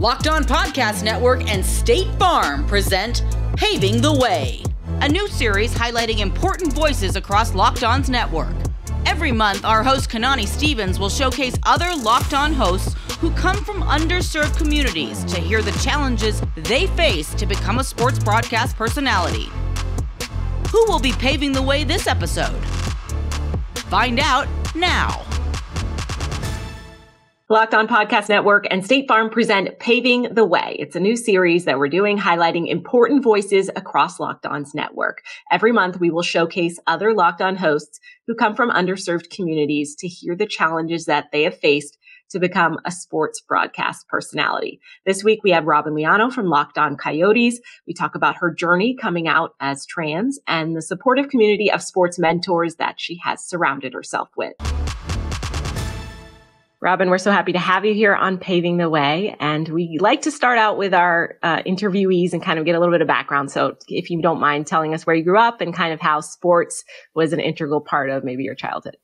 Locked On Podcast Network and State Farm present Paving the Way, a new series highlighting important voices across Locked On's network. Every month, our host Kanani Stevens will showcase other Locked On hosts who come from underserved communities to hear the challenges they face to become a sports broadcast personality. Who will be paving the way this episode? Find out now. Locked On Podcast Network and State Farm present Paving the Way. It's a new series that we're doing highlighting important voices across Locked On's network. Every month, we will showcase other Locked On hosts who come from underserved communities to hear the challenges that they have faced to become a sports broadcast personality. This week, we have Robyn Leaño from Locked On Coyotes. We talk about her journey coming out as trans and the supportive community of sports mentors that she has surrounded herself with. Robyn, we're so happy to have you here on Paving the Way. And we like to start out with our interviewees and kind of get a little bit of background. So if you don't mind telling us where you grew up and kind of how sports was an integral part of maybe your childhood.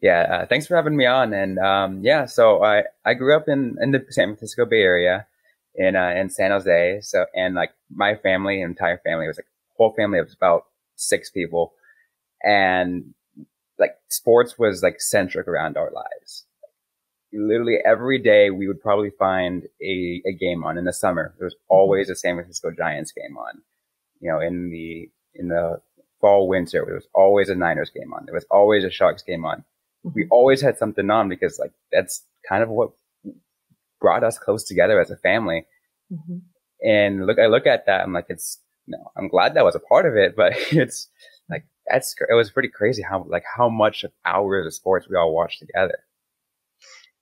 Yeah, thanks for having me on. And so I grew up in the San Francisco Bay Area in San Jose. So, and like my family, entire family was like whole family of about 6 people. And like sports was like centric around our lives. Literally every day we would probably find a game on. In the summer, there was always a San Francisco Giants game on. You know, in the fall, winter, there was always a Niners game on. There was always a Sharks game on. We always had something on because like that's kind of what brought us close together as a family. Mm-hmm. And I look at that, I'm like, I'm glad that was a part of it, but it's like it was pretty crazy how much of hours of sports we all watched together.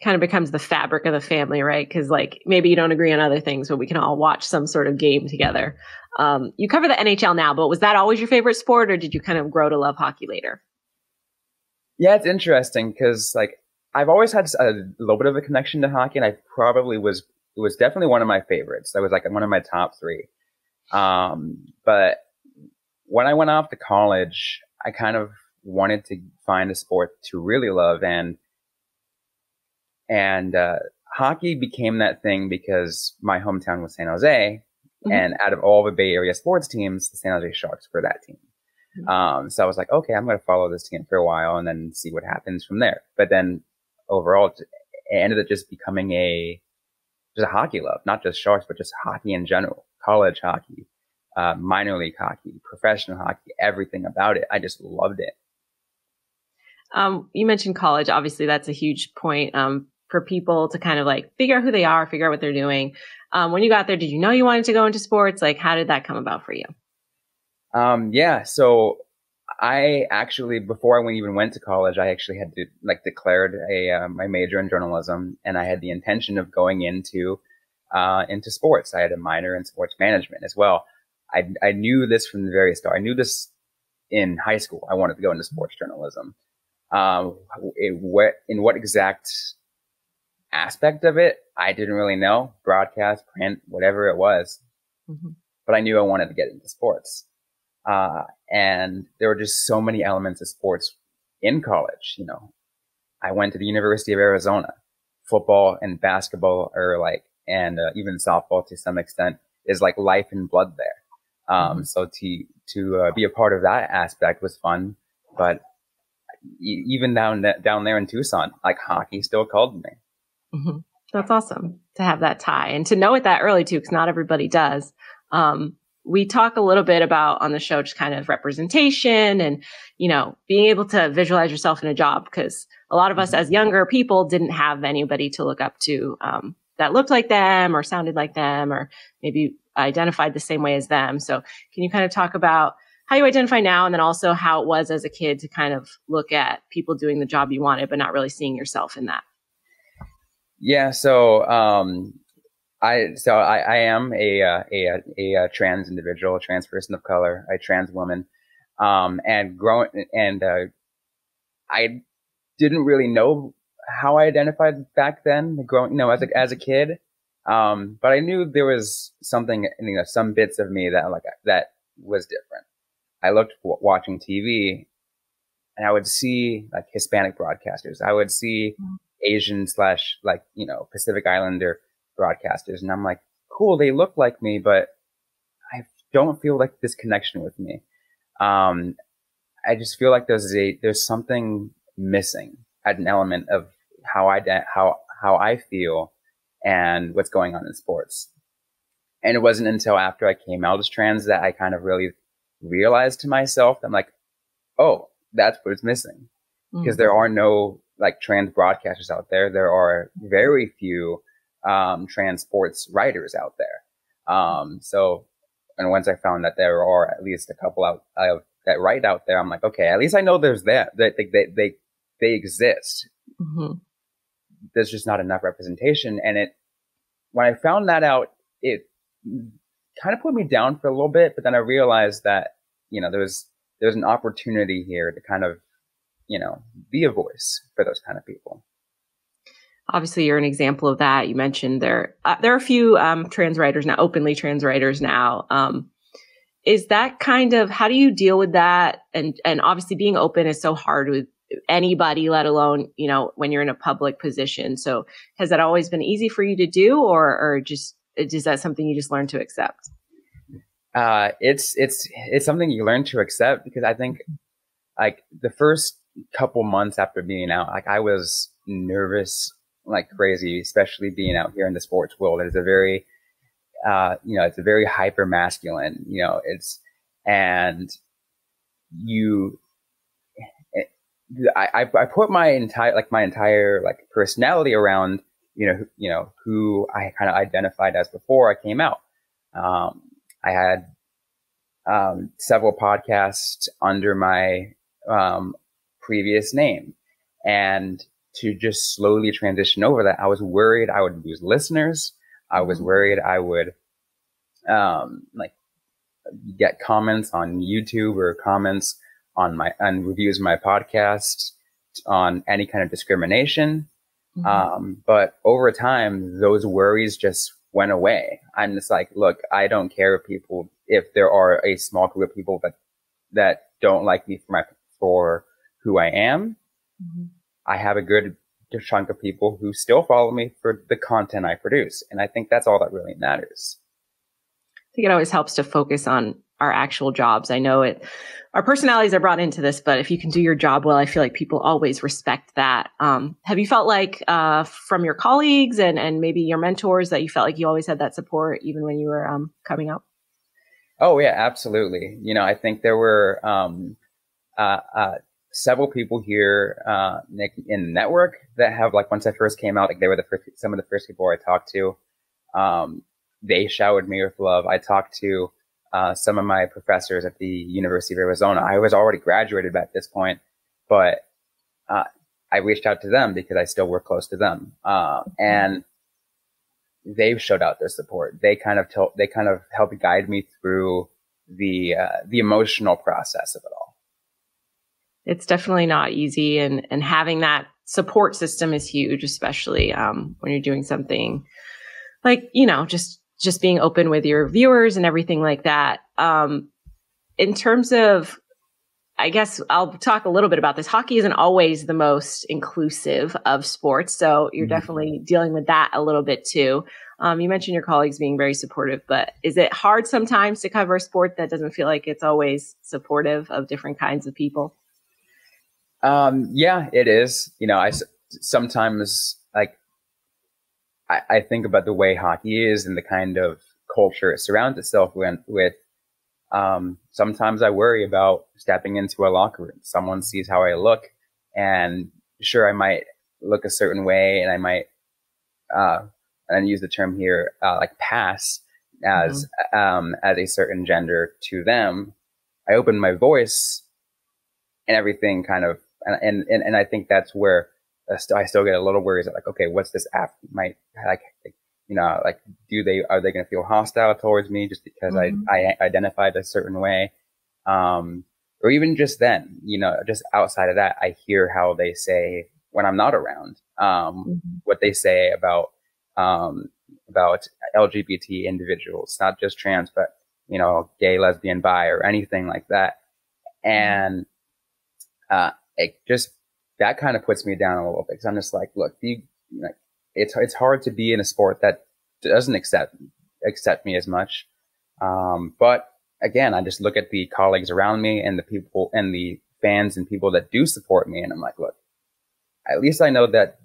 Kind of becomes the fabric of the family, right? Because like maybe you don't agree on other things, but we can all watch some sort of game together. You cover the NHL now, but was that always your favorite sport, or did you kind of grow to love hockey later? Yeah, it's interesting because like I've always had a little bit of a connection to hockey, and it was definitely one of my favorites. That was like one of my top 3. But when I went off to college, I kind of wanted to find a sport to really love, and hockey became that thing because my hometown was San Jose, mm-hmm. and out of all the Bay Area sports teams, the San Jose Sharks were that team. Mm-hmm. So I was like, okay, I'm going to follow this team for a while and then see what happens from there. But then overall, it ended up just becoming just a hockey love, not just Sharks, but just hockey in general, college hockey, minor league hockey, professional hockey, everything about it. I just loved it. You mentioned college. Obviously, that's a huge point for people to kind of like figure out who they are, figure out what they're doing. When you got there, did you know you wanted to go into sports? Like, how did that come about for you? So I actually, before I even went to college, I actually had declared my major in journalism, and I had the intention of going into sports. I had a minor in sports management as well. I knew this from the very start. I knew this in high school. I wanted to go into sports journalism. In what exact aspect of it, I didn't really know. Broadcast, print, whatever it was. Mm-hmm. But I knew I wanted to get into sports. And there were just so many elements of sports in college. You know, I went to the University of Arizona. Football and basketball and even softball to some extent is like life and blood there. So to be a part of that aspect was fun, but even down there in Tucson, like hockey still called me. Mm-hmm. That's awesome to have that tie and to know it that early too, because not everybody does. We talk a little bit about on the show, just kind of representation and, you know, being able to visualize yourself in a job, because a lot of us as younger people didn't have anybody to look up to that looked like them or sounded like them or maybe identified the same way as them. So can you kind of talk about how you identify now and then also how it was as a kid to kind of look at people doing the job you wanted, but not really seeing yourself in that? Yeah. So, I am a trans individual, a trans person of color, a trans woman, I didn't really know how I identified back then, as a kid, but I knew there was something, some bits of me that was different. I looked watching TV, and I would see like Hispanic broadcasters. I would see Asian / Pacific Islander broadcasters, and I'm like, cool, they look like me, but I don't feel like this connection with me. I just feel like there's something missing at an element of how I feel and what's going on in sports. And it wasn't until after I came out as trans that I kind of really realized to myself, I'm like, oh, that's what it's missing. Because there are no like trans broadcasters out there. There are very few trans sports writers out there. So, and once I found that there are at least a couple out that write out there, I'm like, okay, at least I know there's that they exist. Mm-hmm. There's just not enough representation. And when I found that out, it kind of put me down for a little bit, but then I realized that, there's an opportunity here to kind of, be a voice for those kind of people. Obviously, you're an example of that. You mentioned there are a few trans writers now, openly trans writers now. Is that kind of, how do you deal with that? And obviously being open is so hard with anybody, let alone, when you're in a public position. So has that always been easy for you to do, or just, is that something you just learn to accept? It's something you learn to accept, because I think like the first couple months after being out, like I was nervous like crazy, especially being out here in the sports world. It's a very, it's a very hyper masculine, I put my entire personality around, who I kind of identified as before I came out. I had, several podcasts under my, previous name, and to just slowly transition over that, I was worried I would lose listeners. I was worried I would, get comments on YouTube or comments on reviews of my podcast on any kind of discrimination. Mm-hmm. But over time, those worries just went away. I'm just like, look, I don't care if there are a small group of people that don't like me for who I am. Mm-hmm. I have a good chunk of people who still follow me for the content I produce. And I think that's all that really matters. I think it always helps to focus on our actual jobs. I know our personalities are brought into this, but if you can do your job well, I feel like people always respect that. Have you felt like from your colleagues and maybe your mentors that you felt like you always had that support even when you were coming up? Oh yeah, absolutely. I think there were several people here in the network that have, once I first came out, they were some of the first people I talked to. They showered me with love. I talked to some of my professors at the University of Arizona. I was already graduated at this point, but I reached out to them because I still work close to them, and they showed out their support. They kind of helped guide me through the emotional process of it all. It's definitely not easy, and having that support system is huge, especially when you're doing something like, just being open with your viewers and everything like that. In terms of, I guess I'll talk a little bit about this. Hockey isn't always the most inclusive of sports, so you're definitely dealing with that a little bit too. You mentioned your colleagues being very supportive, but is it hard sometimes to cover a sport that doesn't feel like it's always supportive of different kinds of people? Yeah, it is. I sometimes I think about the way hockey is and the kind of culture it surrounds itself with. Sometimes I worry about stepping into a locker room. Someone sees how I look, and sure, I might look a certain way, and I might, and use the term here, pass as a certain gender to them. I open my voice, and everything kind of, and I think that's where I still get a little worries okay, what's this app might are they going to feel hostile towards me just because I identified a certain way? Or even just then, just outside of that, I hear how they say when I'm not around, what they say about LGBT individuals, not just trans, but, gay, lesbian, bi, or anything like that. And, it just, that kind of puts me down a little bit, because I'm just like, look, it's hard to be in a sport that doesn't accept me as much. But again, I just look at the colleagues around me and the people and the fans and people that do support me, and I'm like, look, at least I know that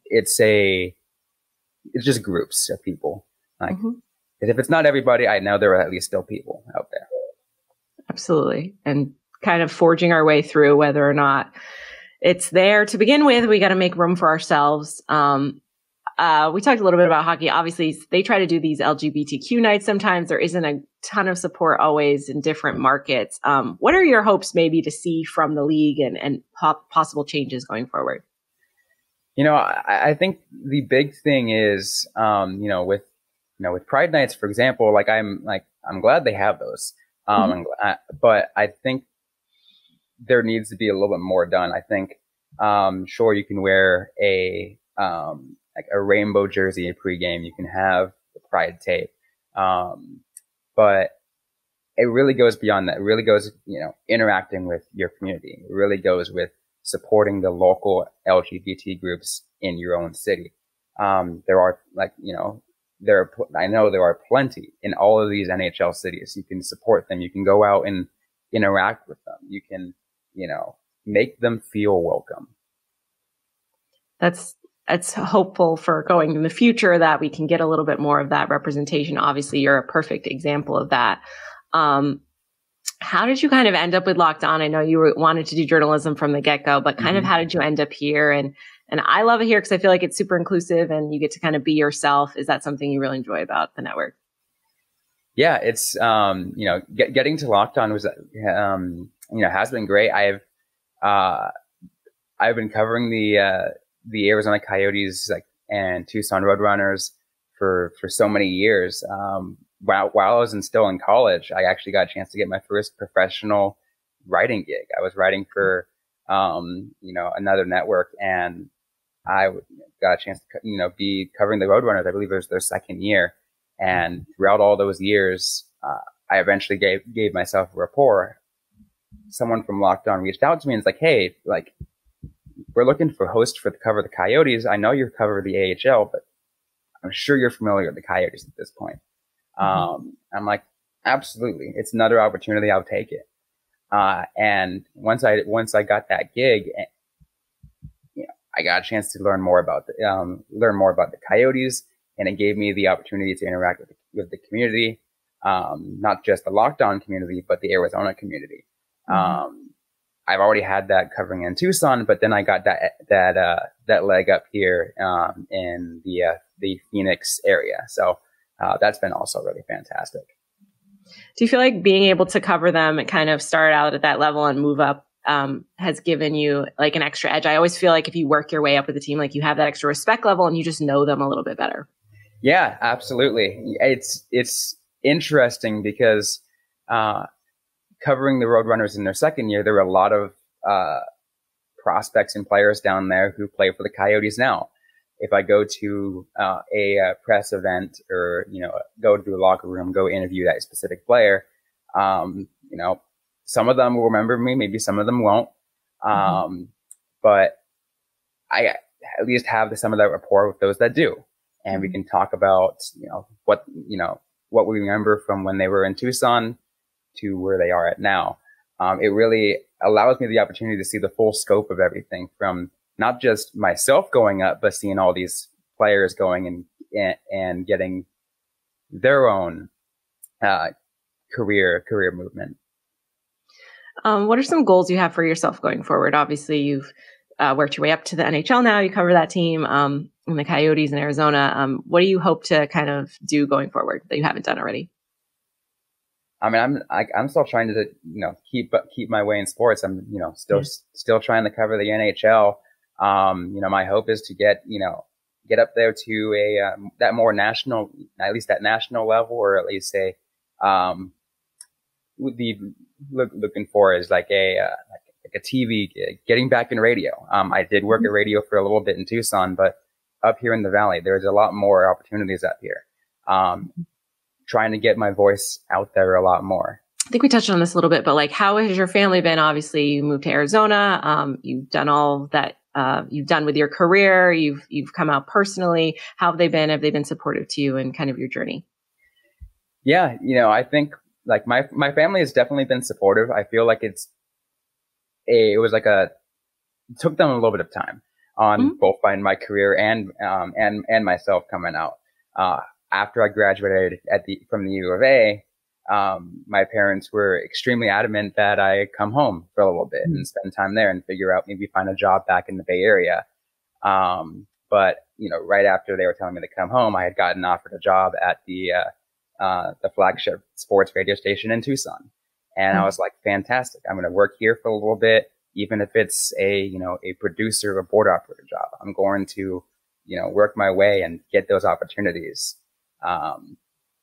it's just groups of people. Like, if it's not everybody, I know there are at least still people out there. Absolutely. And kind of forging our way through, whether or not it's there to begin with, we got to make room for ourselves. We talked a little bit about hockey. Obviously, they try to do these LGBTQ nights sometimes. There isn't a ton of support always in different markets. What are your hopes maybe to see from the league and possible changes going forward? I think the big thing is, with Pride nights, for example, I'm glad they have those. But I think there needs to be a little bit more done. I think, sure, you can wear a rainbow jersey pregame. You can have the Pride tape. But it really goes beyond that. It really goes, interacting with your community. It really goes with supporting the local LGBT groups in your own city. There are I know there are plenty in all of these NHL cities. You can support them. You can go out and interact with them. You can, make them feel welcome. That's hopeful for going in the future that we can get a little bit more of that representation. Obviously, you're a perfect example of that. How did you kind of end up with Locked On? I know you wanted to do journalism from the get-go, but kind of how did you end up here? And I love it here because I feel like it's super inclusive and you get to kind of be yourself. Is that something you really enjoy about the network? Yeah, it's, getting to Locked On was, has been great. I've been covering the Arizona Coyotes and Tucson Roadrunners for so many years. While I was still in college, I actually got a chance to get my first professional writing gig. I was writing for, another network, and I got a chance to, be covering the Roadrunners. I believe it was their second year. And throughout all those years, I eventually gave myself a rapport. Someone from Locked On reached out to me and was like, hey, we're looking for hosts for the cover of the Coyotes. I know you cover the AHL, but I'm sure you're familiar with the Coyotes at this point. I'm like, absolutely. It's another opportunity. I'll take it. And once I got that gig, I got a chance to learn more about the Coyotes, and it gave me the opportunity to interact with the community, not just the Locked On community, but the Arizona community. I've already had that covering in Tucson, but then I got that leg up here in the Phoenix area. So that's been also really fantastic. Do you feel like being able to cover them and kind of start out at that level and move up has given you an extra edge? I always feel like if you work your way up with the team, you have that extra respect level and you just know them a little bit better. Yeah, absolutely. It's interesting because covering the Roadrunners in their second year, there were a lot of prospects and players down there who play for the Coyotes now. If I go to a press event or, go to the locker room, go interview that specific player, some of them will remember me, maybe some of them won't. But I at least have some of that rapport with those that do. And we can talk about, what we remember from when they were in Tucson to where they are at now. It really allows me the opportunity to see the full scope of everything, from not just myself going up, but seeing all these players going and getting their own career movement. What are some goals you have for yourself going forward? Obviously, you've worked your way up to the NHL now. You cover that team in the Coyotes in Arizona. What do you hope to kind of do going forward that you haven't done already? I mean, I'm still trying to, keep my way in sports. I'm, still trying to cover the NHL. My hope is to get up there to that more national, at least that national level, or at least would be looking for is like a TV gig, getting back in radio. I did work at radio for a little bit in Tucson, but up here in the Valley, there's a lot more opportunities up here. Trying to get my voice out there a lot more. I think we touched on this a little bit, but how has your family been? Obviously, you moved to Arizona. You've done all that you've done with your career, you've come out personally. How have they been? Have they been supportive to you and kind of your journey? Yeah, I think like my family has definitely been supportive. I feel like it took them a little bit of time on both my career and myself coming out. After I graduated from the U of A, my parents were extremely adamant that I come home for a little bit and spend time there and figure out, maybe find a job back in the Bay Area. But right after they were telling me to come home, I had gotten offered a job at the flagship sports radio station in Tucson. And I was like, fantastic. I'm going to work here for a little bit, even if it's a producer or board operator job. I'm going to, work my way and get those opportunities.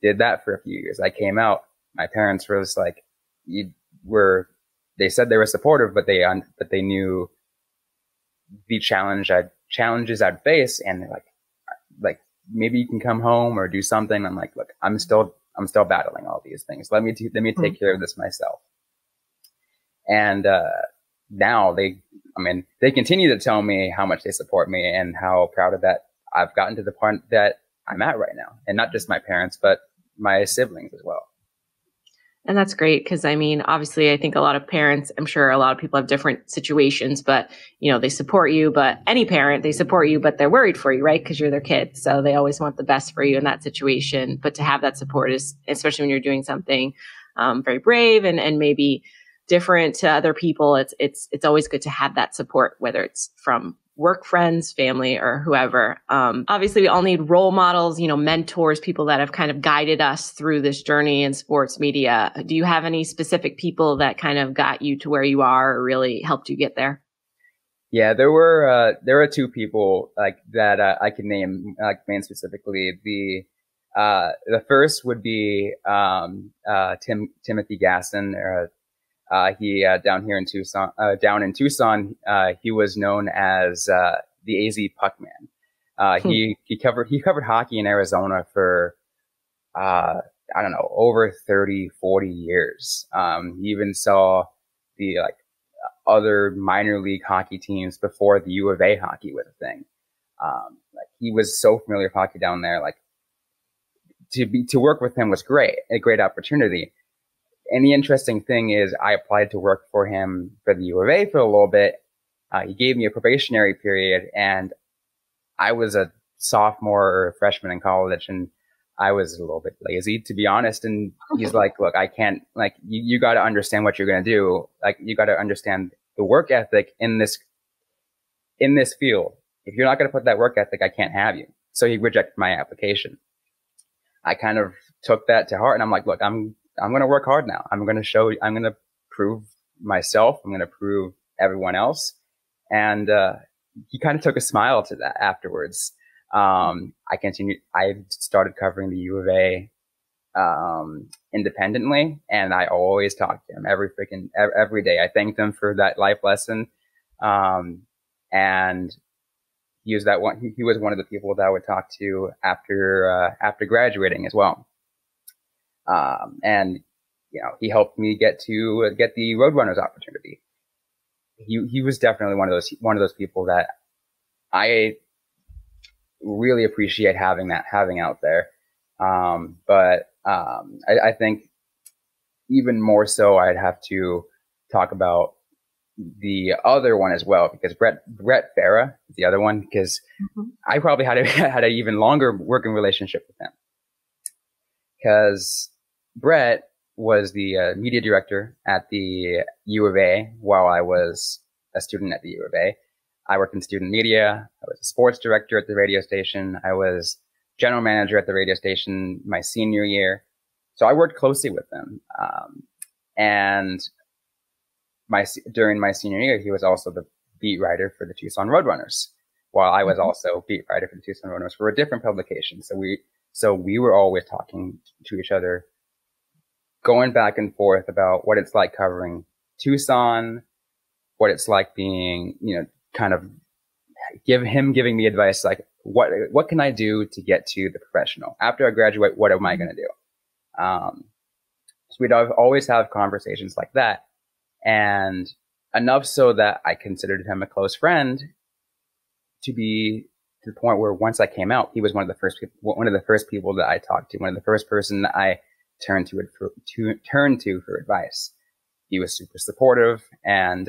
Did that for a few years. I came out. My parents were just like, they said they were supportive, but they knew the challenges I'd face, and like maybe you can come home or do something. I'm like, look, I'm still battling all these things. Let me take care of this myself. And now they continue to tell me how much they support me and how proud of that I've gotten to the point that I'm at right now. And not just my parents, but my siblings as well. And that's great because, obviously, I think a lot of parents, I'm sure a lot of people have different situations, but, they support you. But any parent, they support you, but they're worried for you, right? Because you're their kid. So they always want the best for you in that situation. But to have that support is, especially when you're doing something very brave and maybe different to other people, it's always good to have that support, whether it's from work friends, family, or whoever. Obviously, we all need role models, mentors, people that have kind of guided us through this journey in sports media. Do you have any specific people that kind of got you to where you are or really helped you get there? Yeah, there were two people like that I can name specifically. The first would be Timothy Gasson. He down in Tucson, he was known as the AZ Puckman. He covered hockey in Arizona for I don't know, over 30, 40 years. He even saw the other minor league hockey teams before the U of A hockey was a thing. He was so familiar with hockey down there. To work with him was a great opportunity. And the interesting thing is I applied to work for him for the U of A for a little bit. He gave me a probationary period, and I was a sophomore or a freshman in college, and I was a little bit lazy, to be honest. And he's like, look, I can't, you got to understand what you're going to do. You got to understand the work ethic in this field. If you're not going to put that work ethic, I can't have you. So he rejected my application. I kind of took that to heart, and I'm like, look, I'm going to work hard now. I'm going to prove myself. I'm going to prove everyone else. And he kind of took a smile to that afterwards. I started covering the U of A independently, and I always talked to him every day. I thanked him for that life lesson. And he was he was one of the people that I would talk to after graduating as well. And he helped me get the Roadrunners opportunity. He was definitely one of those people that I really appreciate having out there. But I think even more so, I'd have to talk about the other one as well, because Brett Farah is the other one, because I probably had an even longer working relationship with him, because Brett was the media director at the U of A while I was a student at the U of A. I worked in student media. I was a sports director at the radio station. I was general manager at the radio station my senior year. So I worked closely with them. And during my senior year, he was also the beat writer for the Tucson Roadrunners, while I was also beat writer for the Tucson Roadrunners for a different publication. So we were always talking to each other, going back and forth about what it's like covering Tucson, what it's like being, kind of giving me advice, like what can I do to get to the professional after I graduate? What am I going to do? So we'd always have conversations like that, and enough so that I considered him a close friend. to be to the point where once I came out, he was one of the first people that I talked to, one of the first person that I turned to for advice. He was super supportive and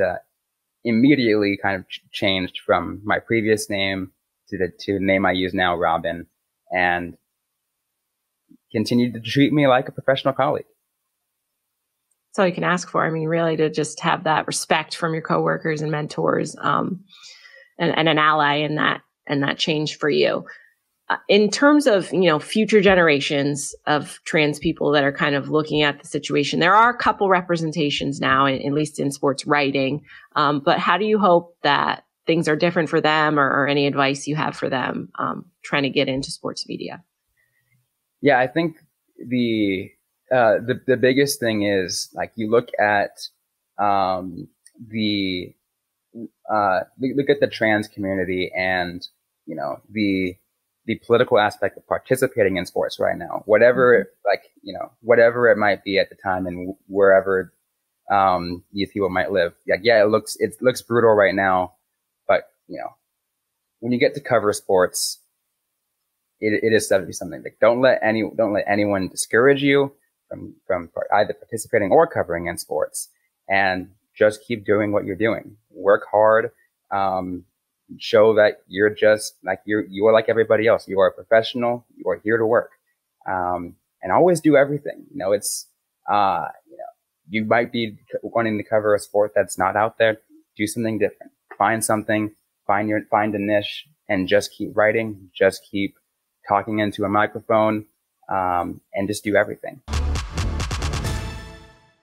immediately kind of changed from my previous name to the name I use now, Robyn, and continued to treat me like a professional colleague. That's all you can ask for. I mean, really, to just have that respect from your coworkers and mentors, and an ally in that change for you. In terms of, future generations of trans people that are kind of looking at the situation, there are a couple representations now, at least in sports writing. But how do you hope that things are different for them, or any advice you have for them trying to get into sports media? Yeah, I think the biggest thing is, like, you look at look at the trans community and the political aspect of participating in sports right now, whatever it might be at the time and wherever these people might live. It looks brutal right now, but when you get to cover sports, it is something. Like, don't let anyone discourage you from either participating or covering in sports, and just keep doing what you're doing. Work hard. Show that you're just like you are like everybody else. You are a professional. You are here to work, and always do everything. You might be wanting to cover a sport that's not out there. Do something different. Find something. Find a niche, and just keep writing. Just keep talking into a microphone, and just do everything.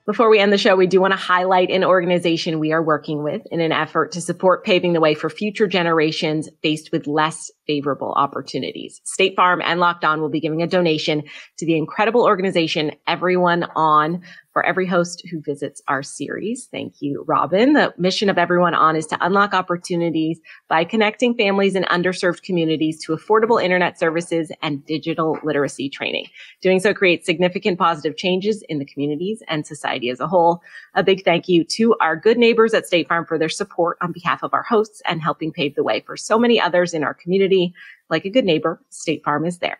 Before we end the show, we do want to highlight an organization we are working with in an effort to support paving the way for future generations faced with less favorable opportunities. State Farm and Locked On will be giving a donation to the incredible organization Everyone On for every host who visits our series. Thank you, Robyn. The mission of Everyone On is to unlock opportunities by connecting families in underserved communities to affordable internet services and digital literacy training. Doing so creates significant positive changes in the communities and society as a whole. A big thank you to our good neighbors at State Farm for their support on behalf of our hosts and helping pave the way for so many others in our community. Like a good neighbor, State Farm is there.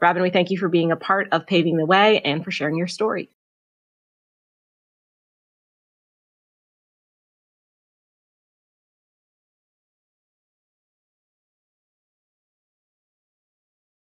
Robyn, we thank you for being a part of Paving the Way and for sharing your story.